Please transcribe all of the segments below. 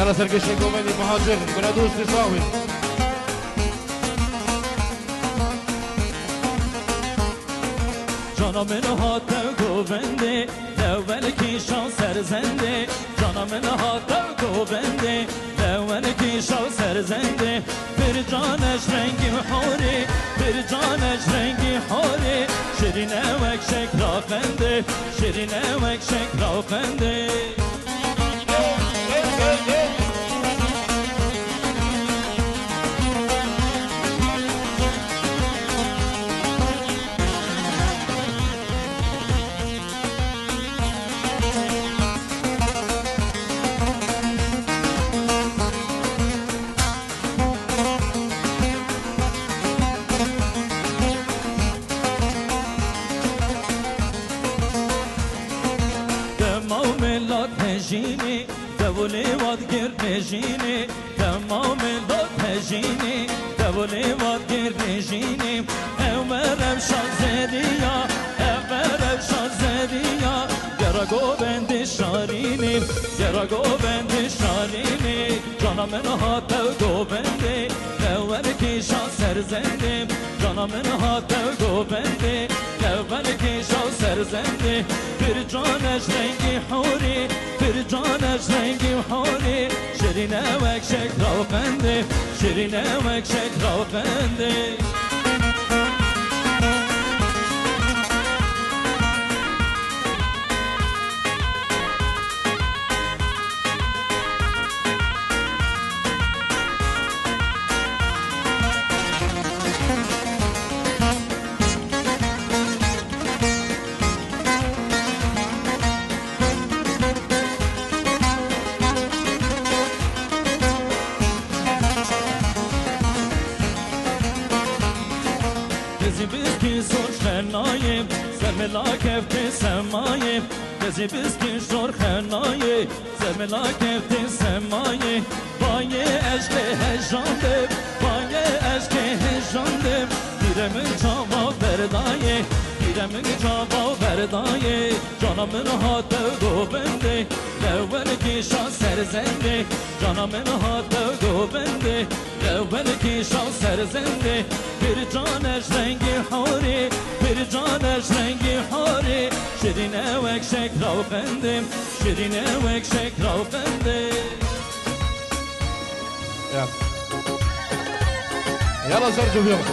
يلا سرقشي قومني مهاجر كنا دوس تساوي جانا من هاته گوونده لول کیشا سرزنده جانا من هاته گوونده لول کیشا سرزنده پر جانش رنگی حوری پر جانش رنگی حوری شیرینه وک شکر خنده شیرینه وک شکر خنده هجيني دولي وادقر نجيني تمام اللوت هجيني دولي وادقر نجيني أمرم شازديا أمرم شازديا يرقو بند شاريني يرقو بند شاريني جانا من هاتو قوبندي لولكي شا سرزندي جانا من هاتو قوبندي لولكي شا سرزندي bir canış rengi huri bir canış rengi huri şirine vek şekrav kendi şirine vek şekrav kendi Biz zor xenayim Zemela kefti semayim Gezi biz ki zor xenayim Zemela kefti semayim Baye eşke hejandim Baye eşke hejandim Diremin çava verdaye Diremin çava verdaye Canamın hatı gobendi Levvel ki şan serzendi Canamın hatı gobendi Levvel ki şan serzendi Bir caneş rengi hori Bir caneş rengi hori Şirine vek şekrav kendim Şirine vek şekrav kendim يلا سرجو بيوم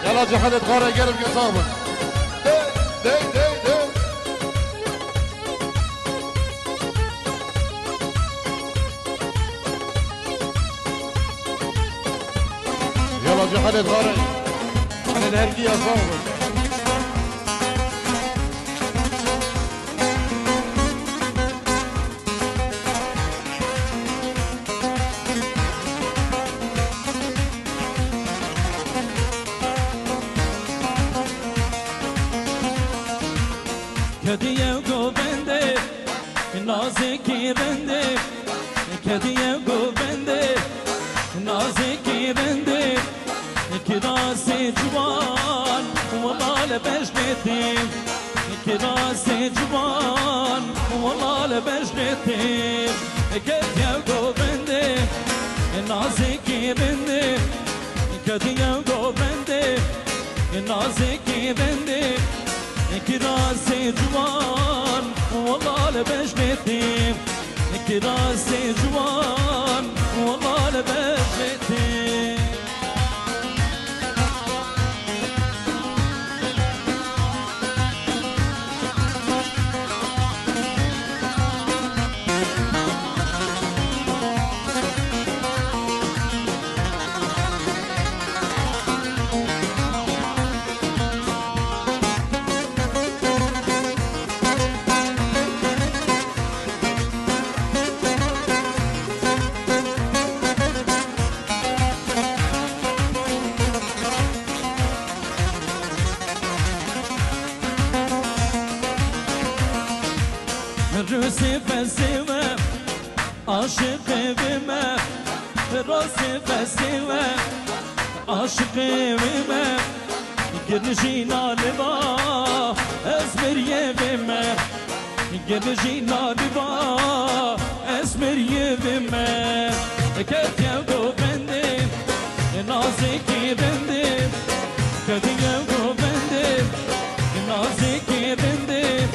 يلا جحدت غارة قرب قصابك دي دي دي يلا جحدت غارة على الهرقية صابك Kediye govende, naziki rende Kediye govende, naziki rende Kirasi civan, valale beşnetim Kirasi civan, valale beşnetim Kediye govende, naziki rende Kediye govende, naziki rende Kirasi civan, valale beşnetim Kirasi civan, valale beşnetim Rüsi fesime, aşık evime Rüsi fesime, عاشقی من گرنشی نالبا اسمریه من گرنشی نالبا اسمریه من کتیم گوبندیم نازکی بندیم کتیم گوبندیم نازکی بندیم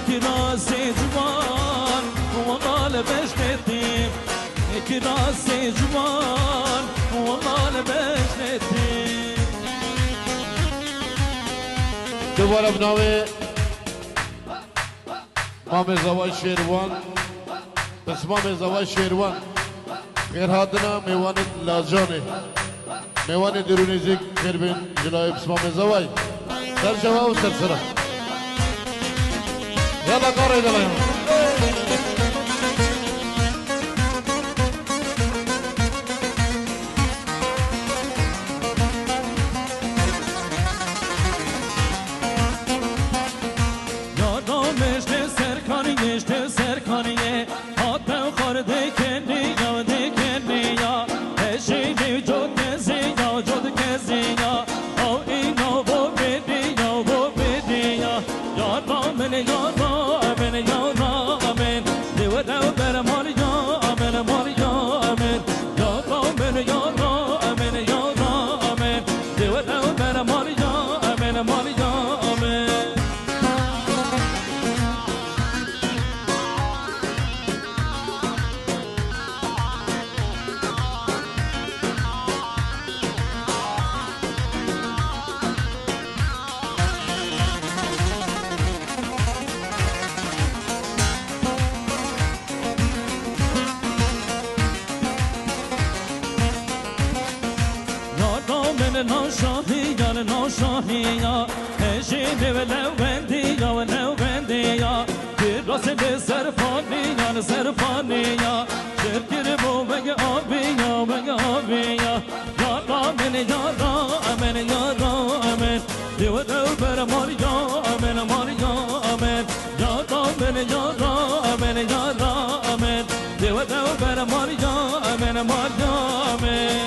کراسی جوان وقال بشنتیم کراسی جوان وقال بشنتیم دوباره بنامه مام زوای شیروان بس مام زوای شیروان خیر هاتنا میوان لازجانه میوان درونی زیگ خیر بین جنای بس مام زوای سر جواب و سر سرا يلا قاري يلا سرکانیه آتم خورده کنی یا دکنی یا اشیدی جد کسی یا جد کسی یا او اینو بو بدی یا بو بدی یا رامن یا رامن یا رامن دیو دو بر مال یا آمن مال یا آمن یا رامن یا رامن یا رامن دیو دو بر مال یا آمن مال یا آمن ناشاهیا هشینه و لوندیا و لوندیا که راست سرفانیا سرفانیا شرکر بو بگه آبیا بگه آبیا یا رامن یا رامن یا رامن دیو دو بر ماریا آمن ماریا آمن یا رامن یا رامن یا رامن دیو دو بر ماریا آمن ماریا آمن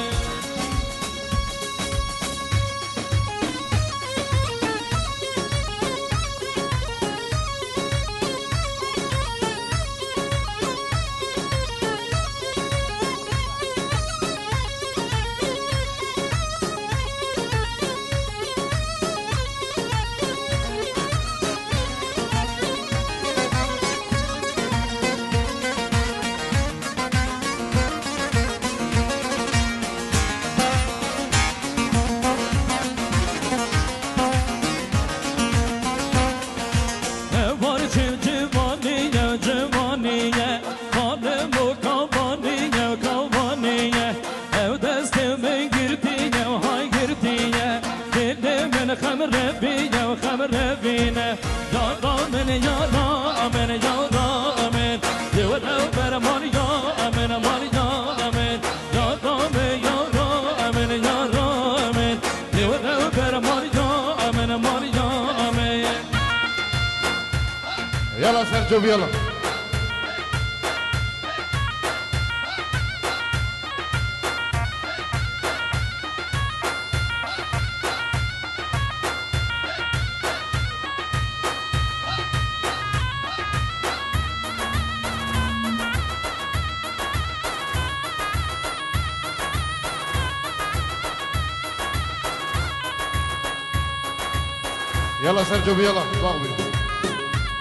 يلا سيرجيو يلا يلا سيرجيو يلا باغبي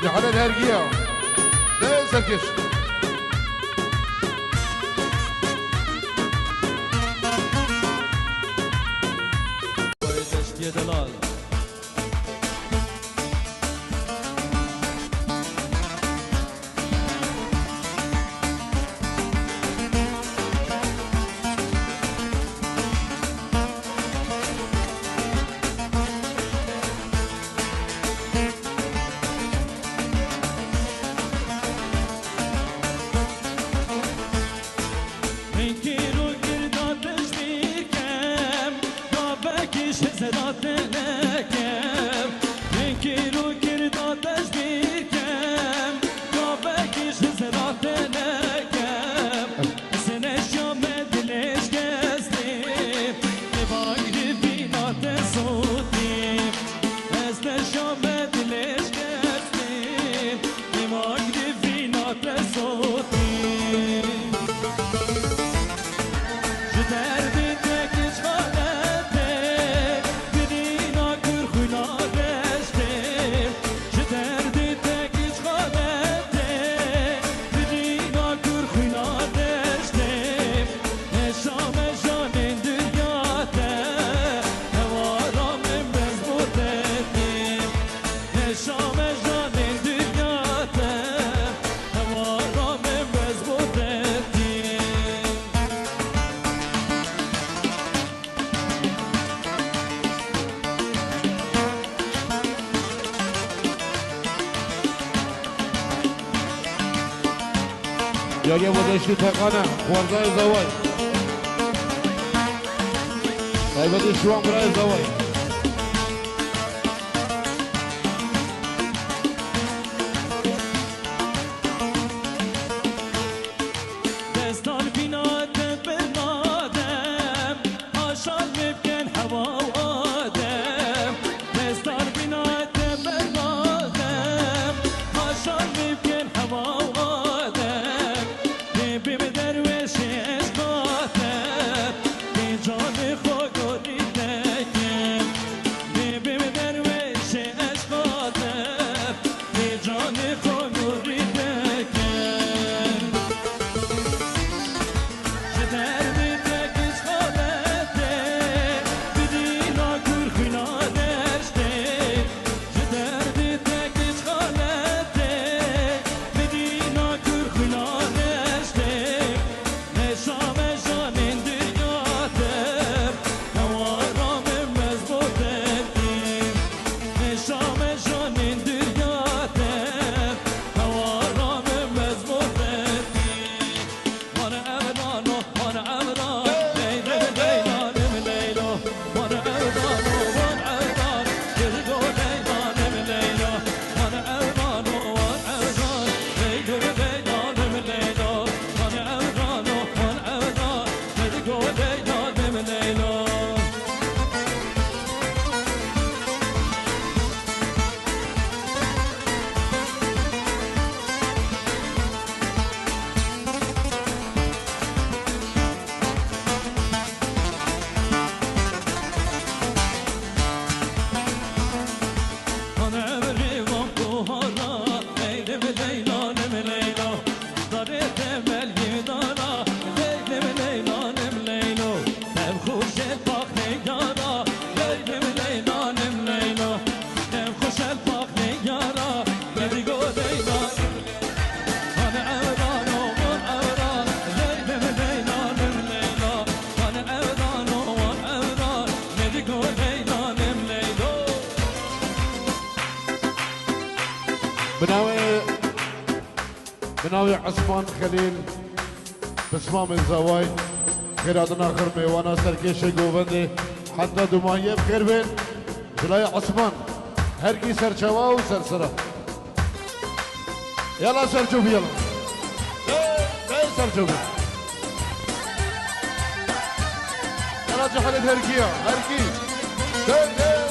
يا حدا الهرقية لا سركش یاگه بودشتی تقانه خوردای زوای تایبتی شوان برای زوای دستان بینات بنادم آشان ببکن هوا و آدم دستان بینات بنادم آشان ببکن هوا و آدم بیم درویش عشقاتم بی جان خود و دیدکم بیم درویش عشقاتم بی جان خود و دیدکم بناوي عثمان خليل بسمام الزواي خيراتنا آخر ميوانا سركيش قوبندي حتى دمائية بخير بين جلاي عثمان هركي سرچوا و سرسرا يلا سرچوب يلا ايه سرچوب يلا جحلت هركيا هركي سرچوب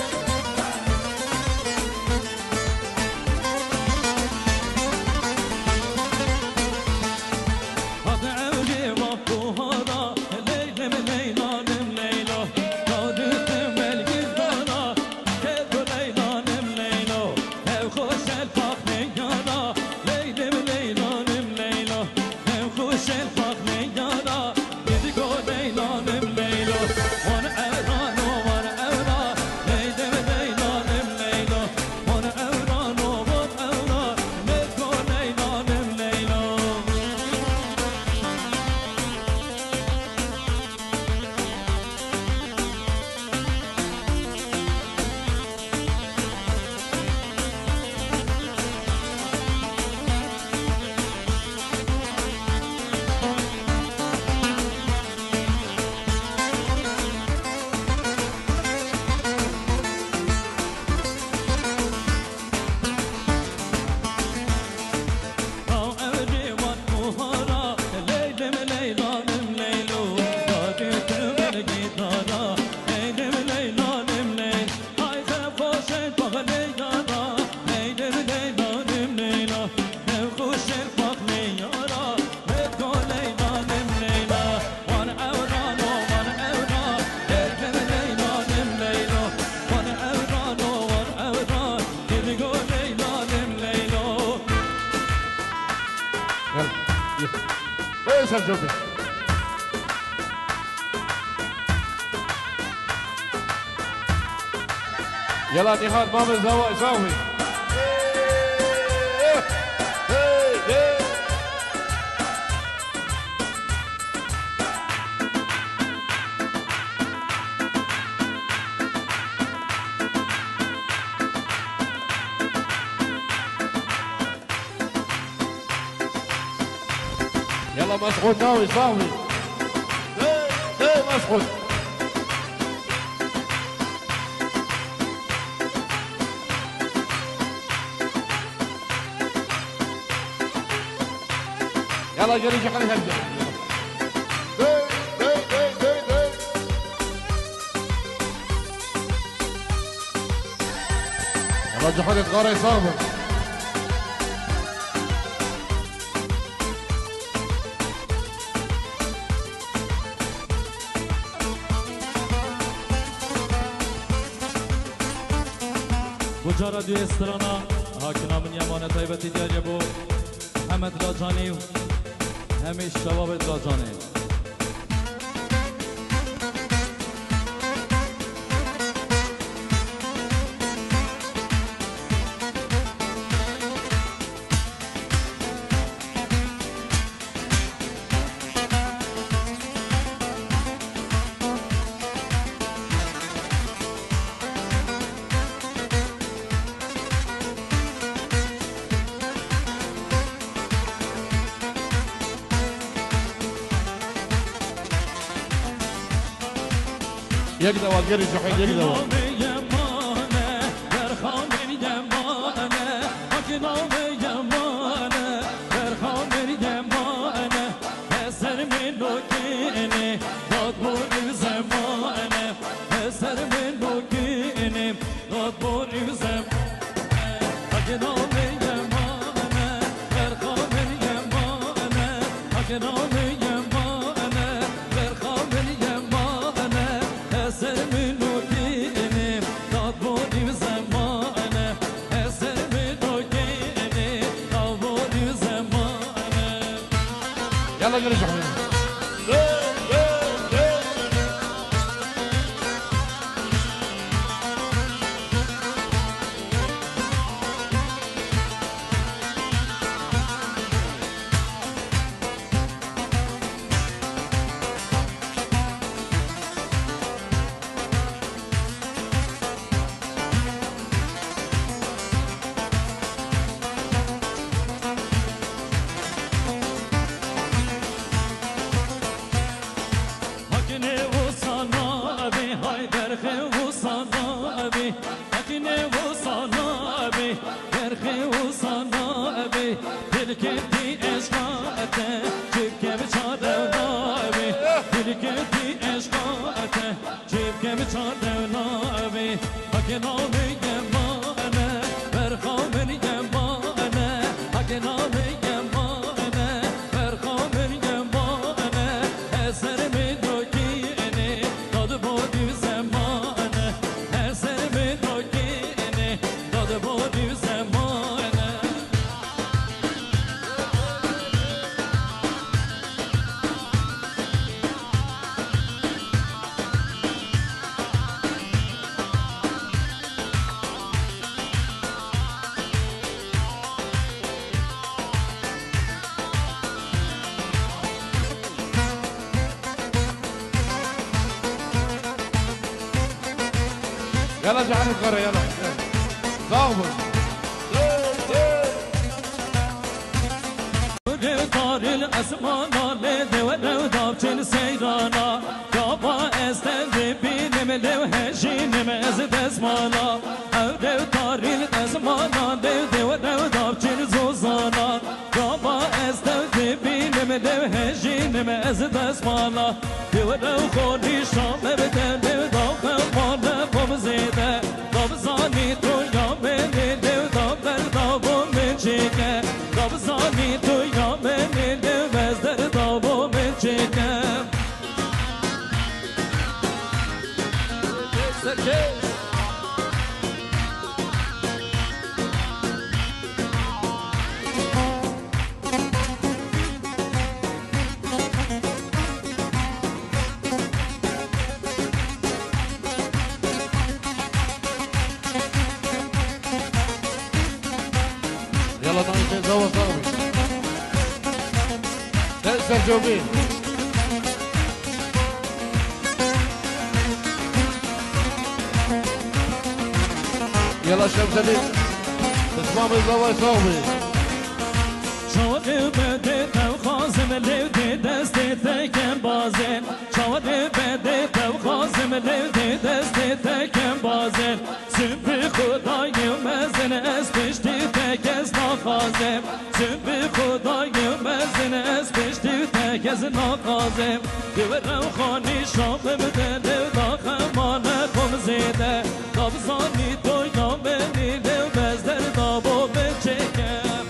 يلا نهاد ما بالزواج ساوي يلا مسعود ناوي صاحبي. ايه مسعود. يلا جري خلينا نبدا. يلا جحود تغاري صاحبي. بجارة دو استرانا هاكنا من يمان طيبتي ديالي محمد راجاني همه شباب راجاني يقدر والقري جحيد يقدر يلا قري جحيد. يلا جعل القرى يلا صاحبي. طار الأسمان لدي ولو ضابطين سيرانا كابا استنزي بيني ملو هشين مزد اسمانا أولو طار الأسمان لدي ولو ضابطين زوزانا كابا استنزي بيني ملو هشين مزد اسمانا دي ولو خوني شام بدن ضاقم مانا بمزيده ضابزاني تو يا مني لو ضابر ضابو من شيكه ضابزاني تو يا مني لو بزدر ضابو من شيكه يلا نايم زوا صاحبي. تأسر جوبين. يلا شمسدين تسمع من زوا صاحبي. شو بديت وخازم اللي دایم مزن از پشتی تک از ناقازم دیورم خانی شاقم دل داخمان کم زیده دابزانی تو یا منی دل بزدر دابو بچکم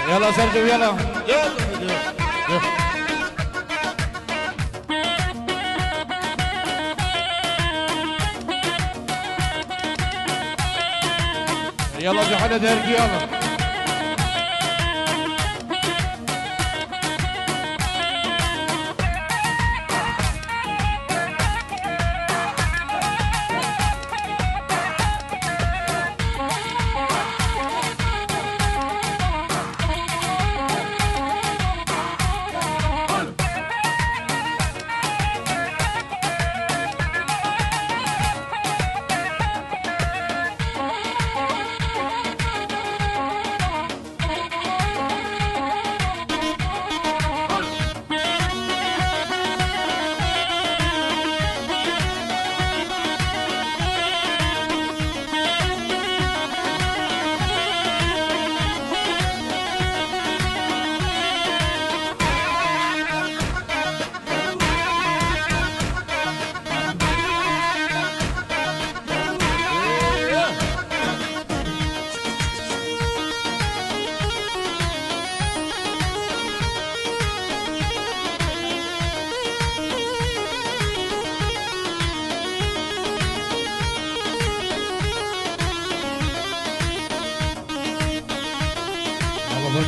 يلا سرجو يلا يلا في حدا دارجي يلا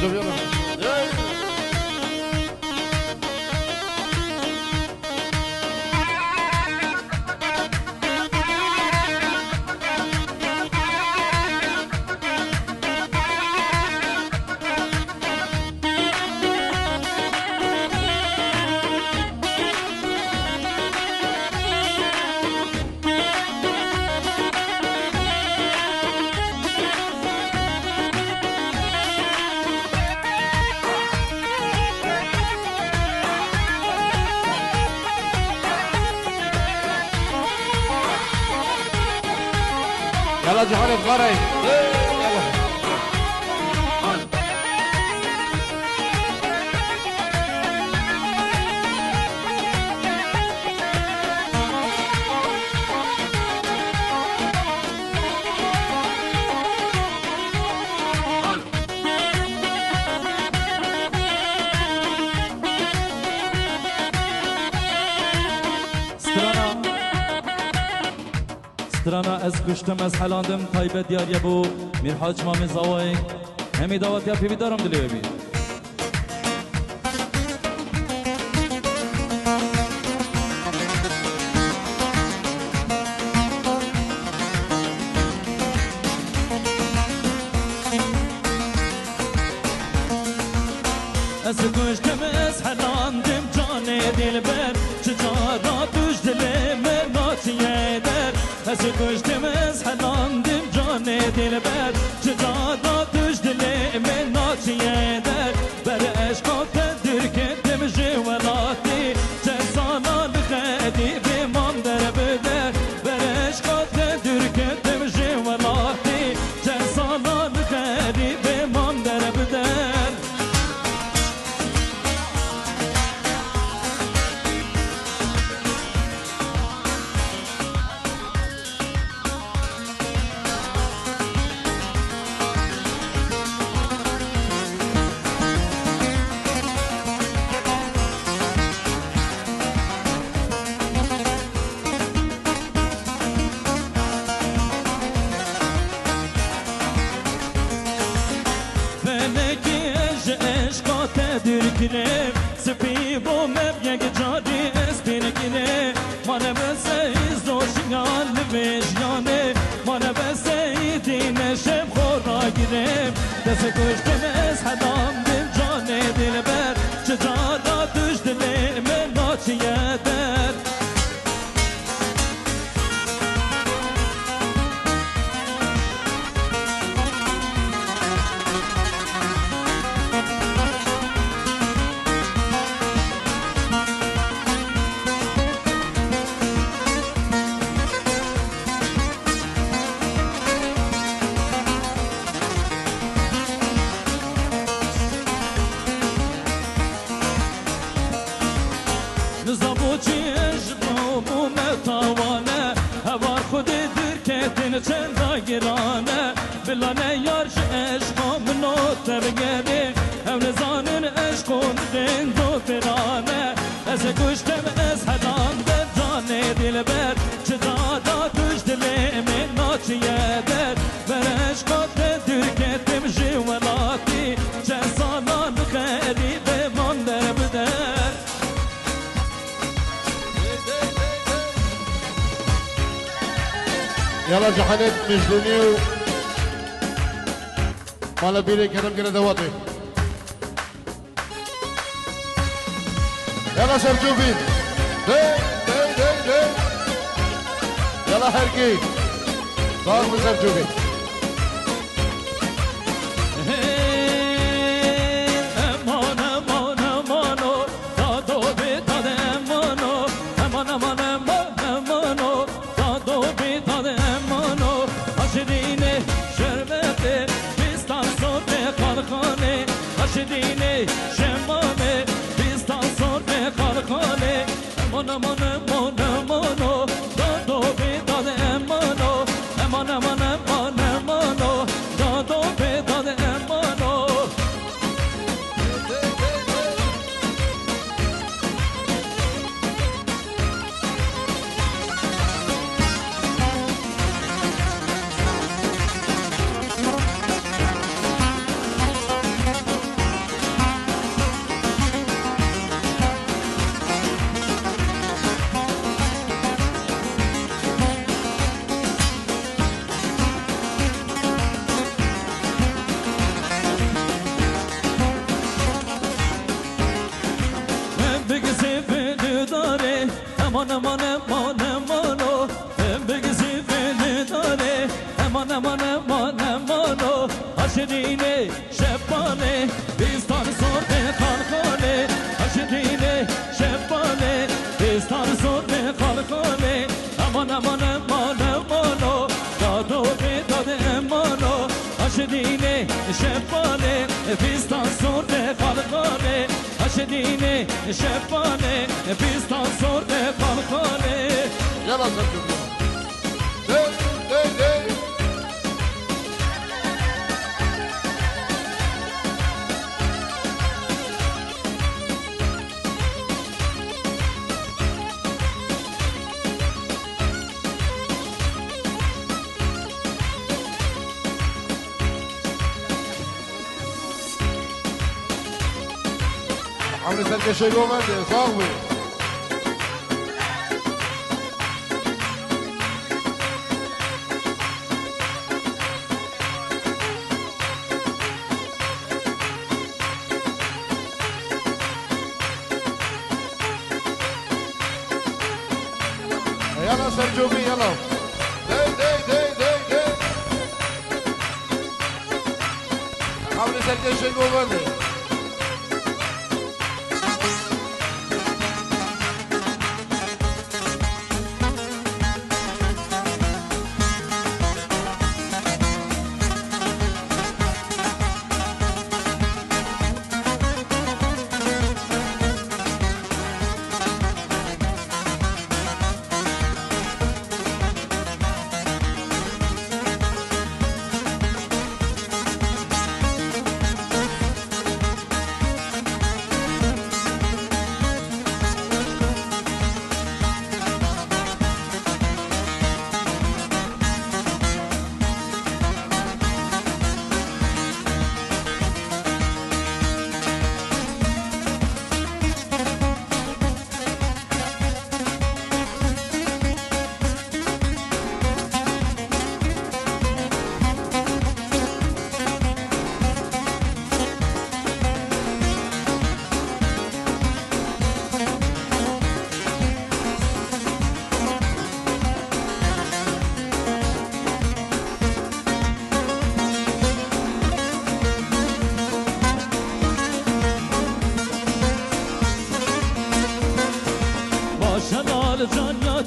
سرجو يلا يلا جهان الغري يلا سترانا از کشتم از حلاندم تایبت دیاریه بو میر حاج مامی زوای همی دعوت یا پیوی دارم دلی ببین از کشتم از حلاندم جان دلبر چجارا توش دلم ناچیه در از کشتم از حلاندم جان دلبر چجارا توش دلم ناچیه در بر عشقات درکتم جوالاتی چه سالان خدی بمام در بدر بر عشقات درکتم جوالاتی چه سالان خدی بمام در بدر dürküne Spi bu mevye gecari espinekine Mane beseyiz doşingan vejyane Mane beseyidi neşem khora girem Dese kuştum ez hadamdim cane dilber Çecara düş dilime naçiye der زبوچی عشق و متوانه هوار خود درکتین چند گرانه بلانه یارش عشق منو تبگره هم نزانن عشق و دو ترانه از گوشتم از هدان در جان دلبر چه دادا توش دلی من ناچیه در بر عشقات درکتیم جوالاتی چه سالان خیلی به من در بدر يلا جحنت مجدوني مالا بيري كرم كده دواتي يلا سرجوبي دي دي دي دي يلا حركي صار من سرجوبي امان امان امانو دادو بیتاد امانو امان امان امان امانو دادو بیتاد امانو آشدینه شربته بیستان صوت خالخانه آشدینه شمامه بیستان صوت خالخانه امان امان امان امانو دادو بیتاد امانو امان امان امان امانو دادو بیتاد امانو aman aman aman aman o Begzi beni dare aman aman aman aman o Aşirine şebbane bizden sorbe kalkane Aşirine şebbane bizden sorbe kalkane Aman aman aman aman o Dado bedade aman o Aşirine şebbane bizden sorbe kalkane Aşirine şebbane bizden sorbe kalkane يلا سرجوبي دي دي دي عمري سلكة شيء قومة صاحبي يلا سرجوبي يلا دي دي دي دي دي عمري سلكة شيء قومة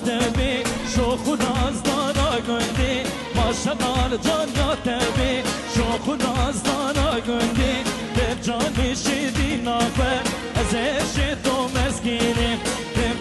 تبی شوخ و نازدانا گندی ماشاءالله جان یا تبی شوخ و نازدانا گندی در جانی شیدی نافر از عشق تو مسکینی در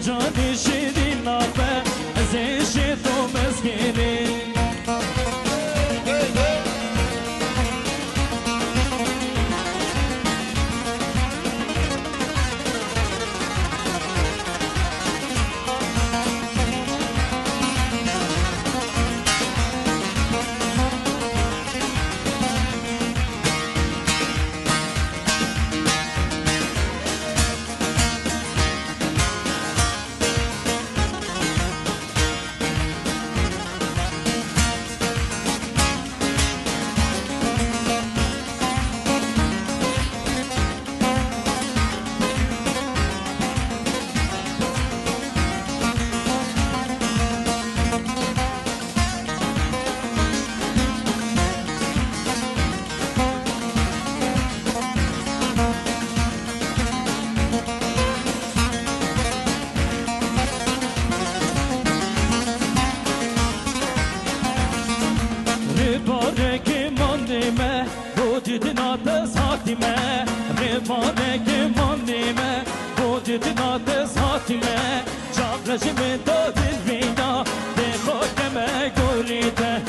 جدنا ساتمه رفانه که ماندیمه بو جدنا ساتمه چابرش من تو دل وینا دیخو کمه گوریده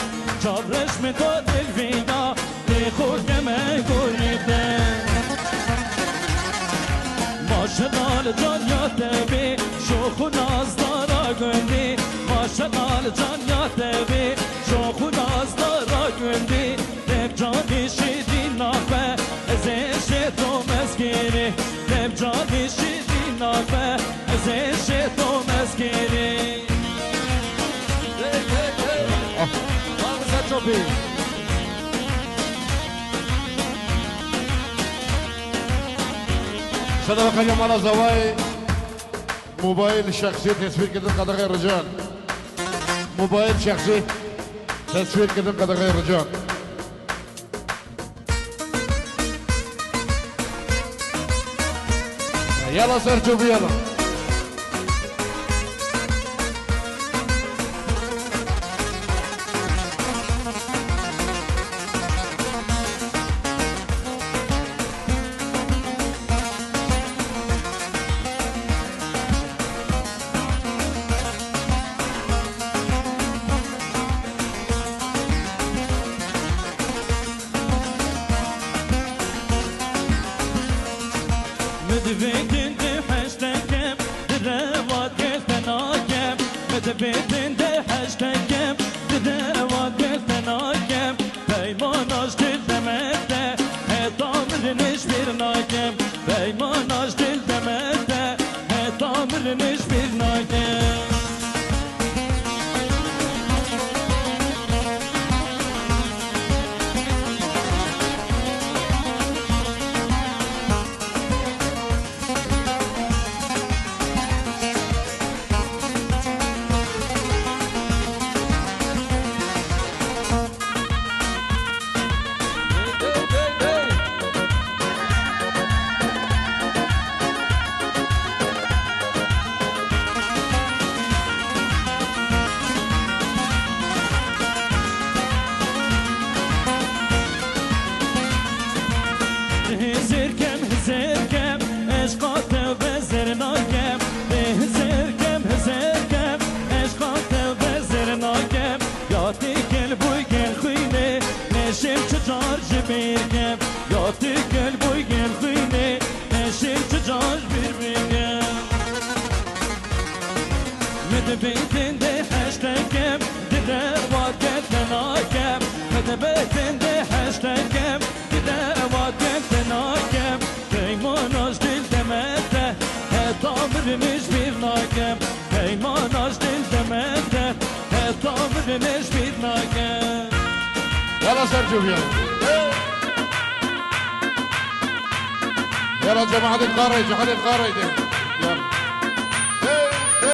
چابرش من تو دل وینا دیخو کمه گوریده ماشنال جان یاده بی شوخ و نازدارا گندی ماشنال جان یاده بی شوخ و نازدارا گندی رب جانی شیدی نافه ازش تو مسکری رب جانی شیدی نافه ازش تو مسکری Vamos Chopi صدق خیلی مالا زوای موبایل شخصی تصویر کردن قدغه رجال موبایل شخصی تصویر کردن قدغه رجال يلا سرجوب يلا مدبيتن دي حشتكم دروات قلتناكم مدبيتن دي حشتكم دروات قلتناكم بيماناش دل دمته هتامرنش برناكم بيماناش دل دمته هتامرنش برناكم هزركم عشقات وزرناكم هزركم عشقات وزرناكم ياتي قلبوي قل خويني نشم چجار جبيركم ياتي قلبوي قل خويني نشم چجار جبيركم مدبيتن دي حشتكم دروات قلتناكم مدبيتن دي حشتكم دروات قلتناكم پیماناش دل دمته هتامرنش برناکم پیماناش دل دمته هتامرنش برناکم يلا سرجوب يلا يلا جماعة القارة جماعة القارة